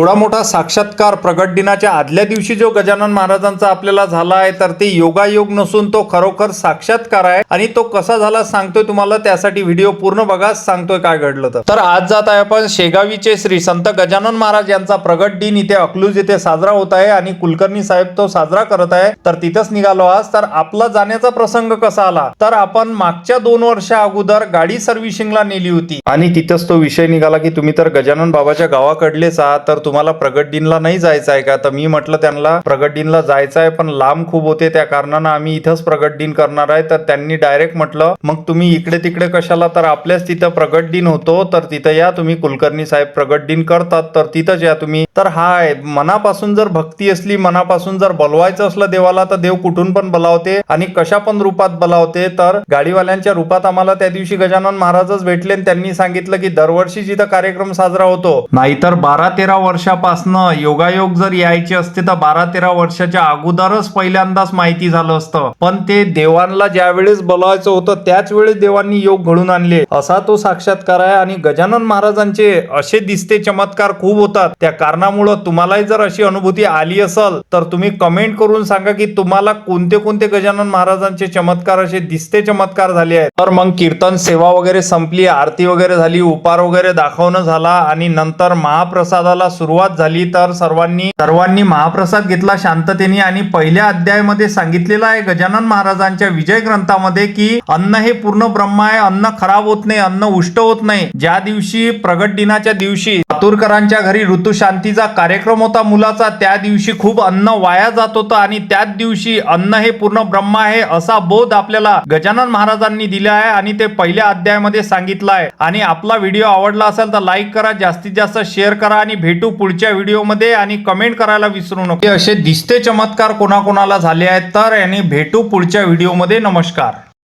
एवढा मोठा साक्षात्कार प्रगट दिनाच्या आदल्या दिवशी जो गजानन महाराजांचा आपल्याला झाला आहे, तर ते योगायोग नसून तो खरोखर साक्षात्कार आहे. आणि तो कसा झाला सांगतोय तुम्हाला, त्यासाठी व्हिडिओ पूर्ण बघा, सांगतोय काय घडलं. तर आज जात आहे आपण शेगावीचे श्री संत गजानन महाराज यांचा प्रगट दिन इथे अकलूज येथे साजरा होत आहे आणि कुलकर्णी साहेब तो साजरा करत आहे. तर तिथंच निघालो आज. तर आपला जाण्याचा प्रसंग कसा आला, तर आपण मागच्या 2 वर्षा अगोदर गाडी सर्व्हिसिंगला नेली होती आणि तिथंच तो विषय निघाला की तुम्ही तर गजानन बाबाच्या गावाकडलेच आहात, तर तुम्हाला प्रगट दिनला नाही जायचं आहे का. तर मी म्हटलं त्यांना प्रगट दिनला जायचं आहे, पण लांब खूप होते, त्या कारणानं आम्ही इथंच प्रगट दिन करणार आहे. तर त्यांनी डायरेक्ट म्हटलं मग तुम्ही इकडे तिकडे कशाला, तर आपल्याच तिथं प्रगट दिन होतो, तर तिथं या तुम्ही. कुलकर्णी साहेब प्रगट दिन करतात तर तिथंच या तुम्ही. तर हाय, मनापासून जर भक्ती असली, मनापासून जर बोलवायचं असलं देवाला, तर देव कुठून पण बोलावते आणि कशा पण रूपात बोलावते. तर गाडीवाल्यांच्या रूपात आम्हाला त्या दिवशी गजानन महाराजच भेटले आणि त्यांनी सांगितलं की दरवर्षी जिथं कार्यक्रम साजरा होतो, नाहीतर 12-13 वर्षापासून योगायोग जर यायचे असते तर 12-13 वर्षाच्या अगोदरच पहिल्यांदाच माहिती झालं असतं, पण ते देवांना ज्या वेळेस बोलावायचं होतं त्याच वेळेस देवांनी योग घडून आणले, असा तो साक्षात्कार आहे. आणि गजानन महाराजांचे असे दिसते चमत्कार खूप होतात. त्या कारणामुळे तुम्हालाही जर अशी अनुभूती आली असेल तर तुम्ही कमेंट करून सांगा की तुम्हाला कोणते कोणते गजानन महाराजांचे चमत्कार असे दिसते चमत्कार झाले आहेत. तर मग कीर्तन सेवा वगैरे संपली, आरती वगैरे झाली, उपार वगैरे दाखवणं झाला आणि नंतर महाप्रसादाला सुरुवात झाली. तर सर्वांनी महाप्रसाद घेतला शांततेने. आणि पहिल्या अध्यायामध्ये सांगितलेलं आहे गजानन महाराजांच्या विजय ग्रंथामध्ये की अन्न हे पूर्ण ब्रह्म आहे, अन्न खराब होत नाही, अन्न उष्ट होत नाही. ज्या दिवशी प्रगट दिनाच्या दिवशी लातूरकरांच्या घरी ऋतुशांतीचा कार्यक्रम होता मुलाचा, त्या दिवशी खूप अन्न वाया जात होतं आणि त्याच दिवशी अन्न हे पूर्ण ब्रह्म आहे असा बोध आपल्याला गजानन महाराजांनी दिला आहे आणि ते पहिल्या अध्यायामध्ये सांगितलं आहे. आणि आपला व्हिडिओ आवडला असेल तर लाईक करा, जास्तीत जास्त शेअर करा आणि भेटू पुढच्या व्हिडिओमध्ये. आणि कमेंट करायला विसरू नका. असे दिसते चमत्कार कोणाकोणाला झाले आहेत. तर आणि भेटू पुढच्या व्हिडिओमध्ये. नमस्कार.